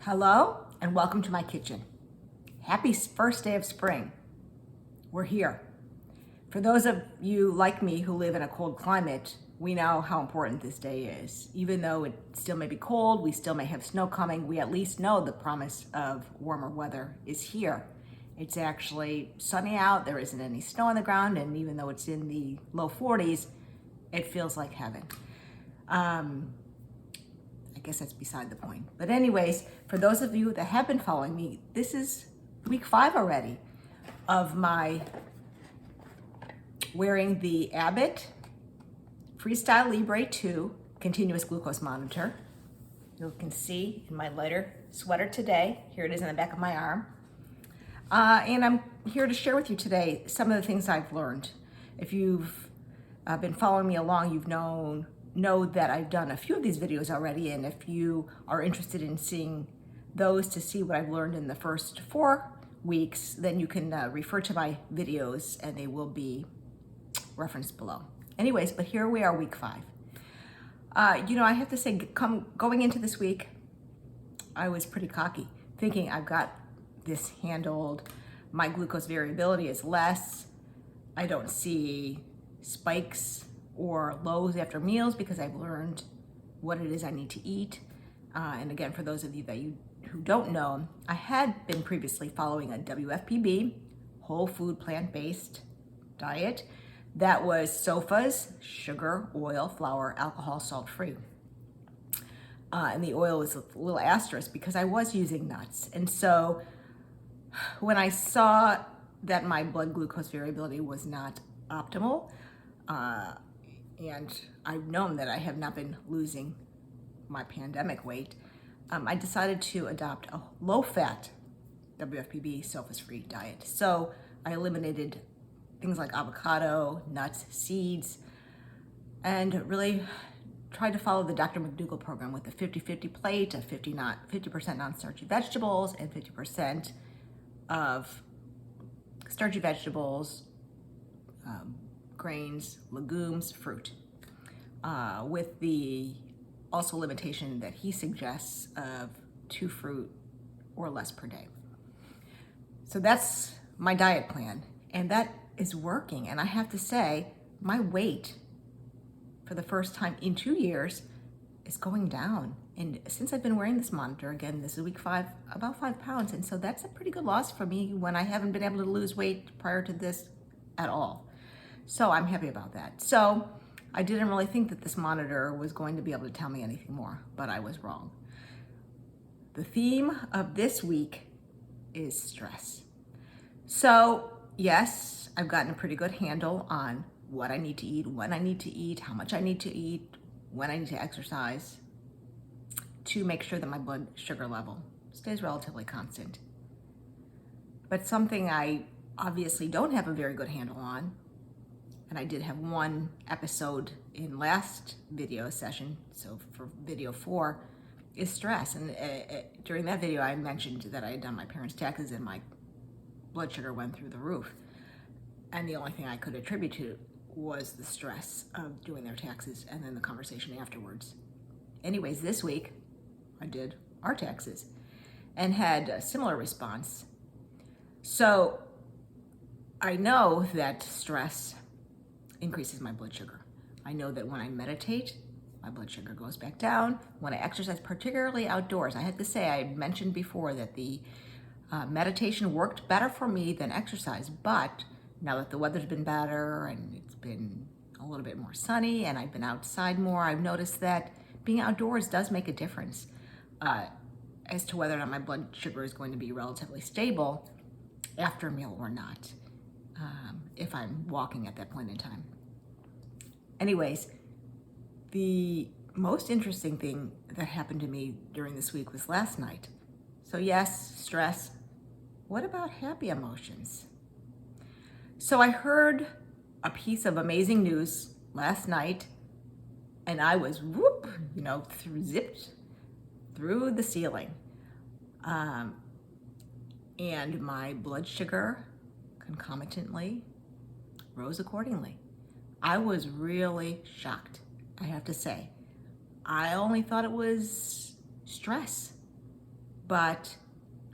Hello and welcome to my kitchen. Happy first day of spring. We're here. For those of you like me who live in a cold climate, we know how important this day is. Even though it still may be cold, we still may have snow coming, we at least know the promise of warmer weather is here. It's actually sunny out, there isn't any snow on the ground, and even though it's in the low 40s, it feels like heaven. I guess that's beside the point. But anyways, for those of you that have been following me, this is week 5 already of my wearing the Abbott Freestyle Libre 2 continuous glucose monitor. You can see in my lighter sweater today. Here it is in the back of my arm. And I'm here to share with you today some of the things I've learned. If you've been following me along, you've know that I've done a few of these videos already, and if you are interested in seeing those to see what I've learned in the first 4 weeks, then you can refer to my videos and they will be referenced below. Anyways, but here we are, week 5. I have to say, going into this week, I was pretty cocky, thinking I've got this handled. My glucose variability is less. I don't see spikes or lows after meals because I've learned what it is I need to eat. And again, for those of you who don't know, I had been previously following a WFPB, whole food plant-based diet that was SOFAs, sugar, oil, flour, alcohol, salt-free. And the oil was a little asterisk because I was using nuts. And so when I saw that my blood glucose variability was not optimal, and I've known that I have not been losing my pandemic weight, I decided to adopt a low-fat WFPB SOFAs-free diet. So I eliminated things like avocado, nuts, seeds, and really tried to follow the Dr. McDougall program with the 50-50 plate of 50% non-starchy vegetables and 50% of starchy vegetables, grains, legumes, fruit, with the also limitation that he suggests of 2 fruit or less per day. So that's my diet plan, and that is working. And I have to say, my weight for the first time in 2 years is going down. And since I've been wearing this monitor, again, this is week 5, about 5 pounds. And so that's a pretty good loss for me when I haven't been able to lose weight prior to this at all. So I'm happy about that. So I didn't really think that this monitor was going to be able to tell me anything more, but I was wrong. The theme of this week is stress. So yes, I've gotten a pretty good handle on what I need to eat, when I need to eat, how much I need to eat, when I need to exercise to make sure that my blood sugar level stays relatively constant. But something I obviously don't have a very good handle on, and I did have one episode in last video session, so for video 4, is stress. And during that video, I mentioned that I had done my parents' taxes and my blood sugar went through the roof. And the only thing I could attribute to was the stress of doing their taxes and then the conversation afterwards. Anyways, this week, I did our taxes and had a similar response. So I know that stress increases my blood sugar. I know that when I meditate, my blood sugar goes back down. When I exercise, particularly outdoors, I had to say, I mentioned before that the meditation worked better for me than exercise, but now that the weather's been better and it's been a little bit more sunny and I've been outside more, I've noticed that being outdoors does make a difference as to whether or not my blood sugar is going to be relatively stable after a meal or not. If I'm walking at that point in time. Anyways, the most interesting thing that happened to me during this week was last night. So yes, stress. What about happy emotions? So I heard a piece of amazing news last night, and I was zipped through the ceiling. And my blood sugar concomitantly rose accordingly. I was really shocked, I have to say. I only thought it was stress, But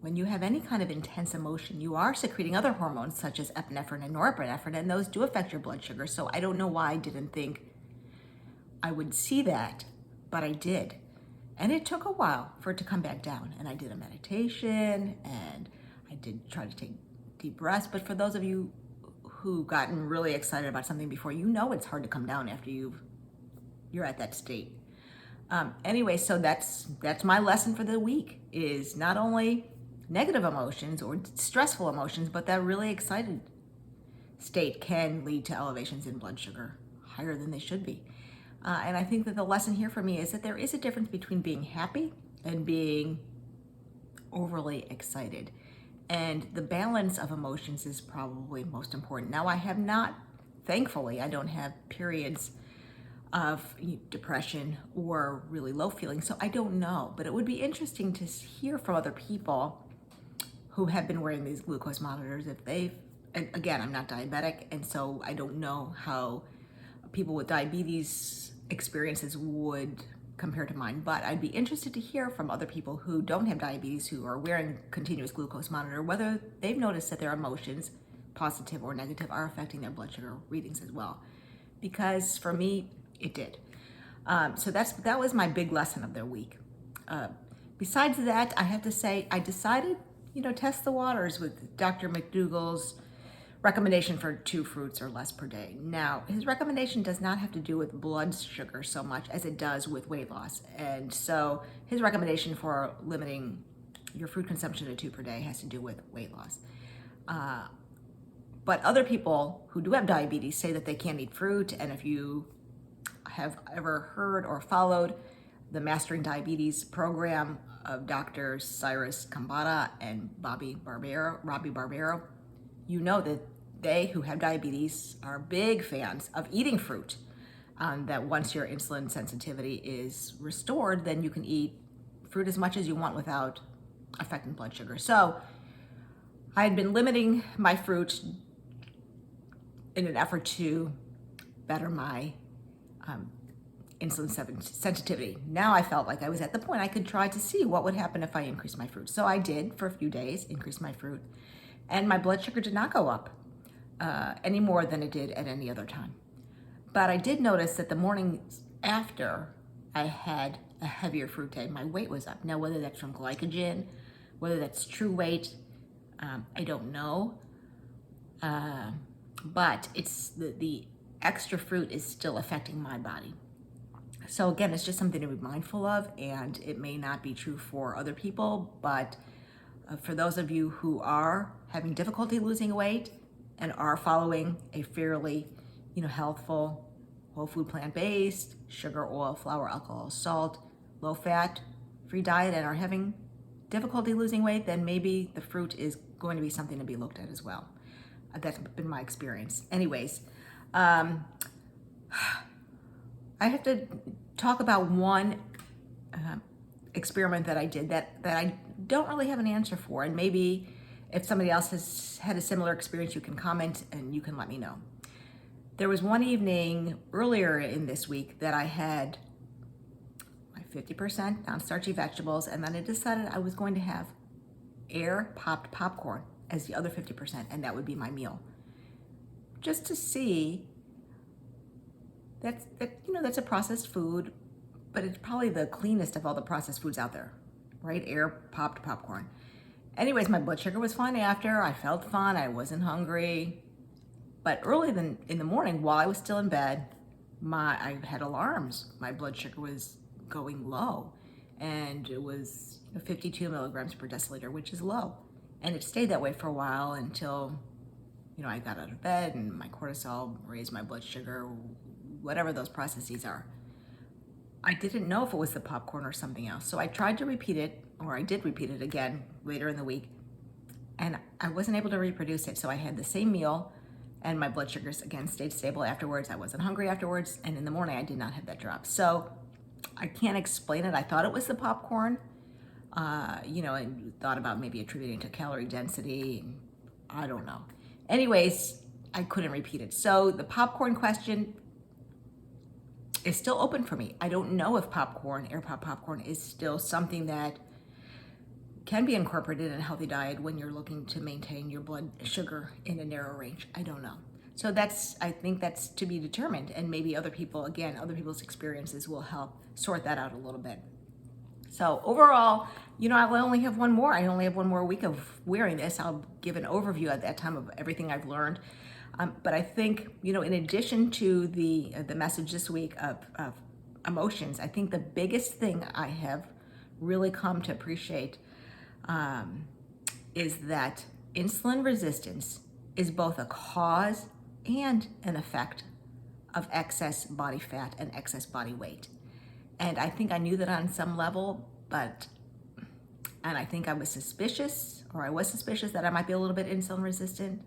when you have any kind of intense emotion, you are secreting other hormones such as epinephrine and norepinephrine, and those do affect your blood sugar. So I don't know why I didn't think I would see that, but I did. And it took a while for it to come back down. And I did a meditation and I did try to take deep breaths. But for those of you who've gotten really excited about something before, you know it's hard to come down after you're at that state. Anyway, so that's my lesson for the week, is not only negative emotions or stressful emotions, but that really excited state can lead to elevations in blood sugar higher than they should be. And I think that the lesson here for me is that there is a difference between being happy and being overly excited. And the balance of emotions is probably most important. Now, I have not, thankfully, I don't have periods of depression or really low feelings, so I don't know. But it would be interesting to hear from other people who have been wearing these glucose monitors if they've, and again, I'm not diabetic, and so I don't know how people with diabetes experiences would compare to mine, but I'd be interested to hear from other people who don't have diabetes, who are wearing continuous glucose monitor, whether they've noticed that their emotions, positive or negative, are affecting their blood sugar readings as well. Because for me, it did. So that was my big lesson of their week. Besides that, I have to say, I decided, test the waters with Dr. McDougall's recommendation for 2 fruits or less per day. Now, his recommendation does not have to do with blood sugar so much as it does with weight loss. And so his recommendation for limiting your fruit consumption to 2 per day has to do with weight loss. But other people who do have diabetes say that they can't eat fruit. And if you have ever heard or followed the Mastering Diabetes program of Drs. Cyrus Kambata and Robbie Barbero, you know that they who have diabetes are big fans of eating fruit. That once your insulin sensitivity is restored, then you can eat fruit as much as you want without affecting blood sugar. So I had been limiting my fruit in an effort to better my insulin sensitivity. Now I felt like I was at the point I could try to see what would happen if I increased my fruit. So I did, for a few days, increase my fruit. And my blood sugar did not go up any more than it did at any other time. But I did notice that the morning after I had a heavier fruit day, my weight was up. Now, whether that's from glycogen, whether that's true weight, I don't know. But it's the extra fruit is still affecting my body. So again, it's just something to be mindful of, and it may not be true for other people, but for those of you who are having difficulty losing weight and are following a fairly, healthful, whole food, plant-based, sugar, oil, flour, alcohol, salt, low-fat, free diet, and are having difficulty losing weight, then maybe the fruit is going to be something to be looked at as well. That's been my experience. Anyways, I have to talk about one experiment that I did that I don't really have an answer for, and maybe if somebody else has had a similar experience, you can comment and you can let me know. There was one evening earlier in this week that I had my 50% non-starchy vegetables, and then I decided I was going to have air-popped popcorn as the other 50%, and that would be my meal. Just to see that's a processed food, but it's probably the cleanest of all the processed foods out there, right? Air-popped popcorn. Anyways, my blood sugar was fine after. I felt fine. I wasn't hungry. But early in the morning, while I was still in bed, I had alarms. My blood sugar was going low, and it was 52 milligrams per deciliter, which is low. And it stayed that way for a while until, I got out of bed and my cortisol raised my blood sugar, whatever those processes are. I didn't know if it was the popcorn or something else. So I tried to repeat it, or I did repeat it again later in the week, and I wasn't able to reproduce it. So I had the same meal, and my blood sugars again stayed stable afterwards. I wasn't hungry afterwards, and in the morning I did not have that drop. So I can't explain it. I thought it was the popcorn, and thought about maybe attributing to calorie density. I don't know. Anyways, I couldn't repeat it. So the popcorn question is still open for me. I don't know if air pop popcorn is still something that can be incorporated in a healthy diet when you're looking to maintain your blood sugar in a narrow range. I don't know. So I think that's to be determined, and maybe other people's experiences will help sort that out a little bit. So overall, I only have one more. I only have one more week of wearing this. I'll give an overview at that time of everything I've learned. But I think, in addition to the message this week of emotions, I think the biggest thing I have really come to appreciate is that insulin resistance is both a cause and an effect of excess body fat and excess body weight. And I think I knew that on some level, and I think I was suspicious that I might be a little bit insulin resistant,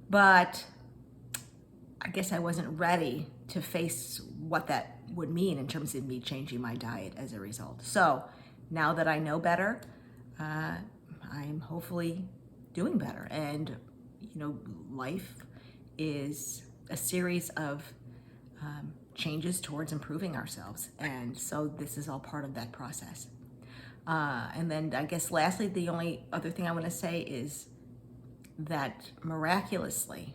but I guess I wasn't ready to face what that would mean in terms of me changing my diet as a result. So now that I know better, I'm hopefully doing better. And, life is a series of changes towards improving ourselves. And so this is all part of that process. And then I guess lastly, the only other thing I want to say is that miraculously,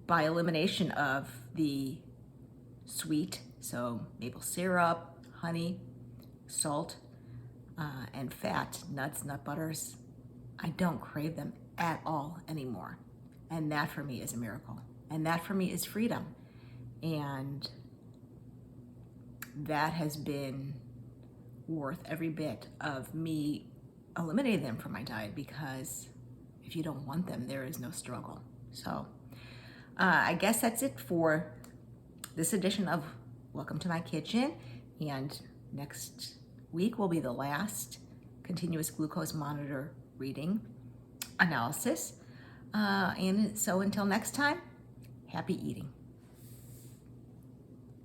by elimination of the sweet, so maple syrup, honey, salt, and fat, nuts, nut butters, I don't crave them at all anymore. And that for me is a miracle. And that for me is freedom. And that has been worth every bit of me eliminating them from my diet, because if you don't want them, there is no struggle. So I guess that's it for this edition of Welcome to My Kitchen. And next week will be the last continuous glucose monitor reading analysis. And so until next time, happy eating.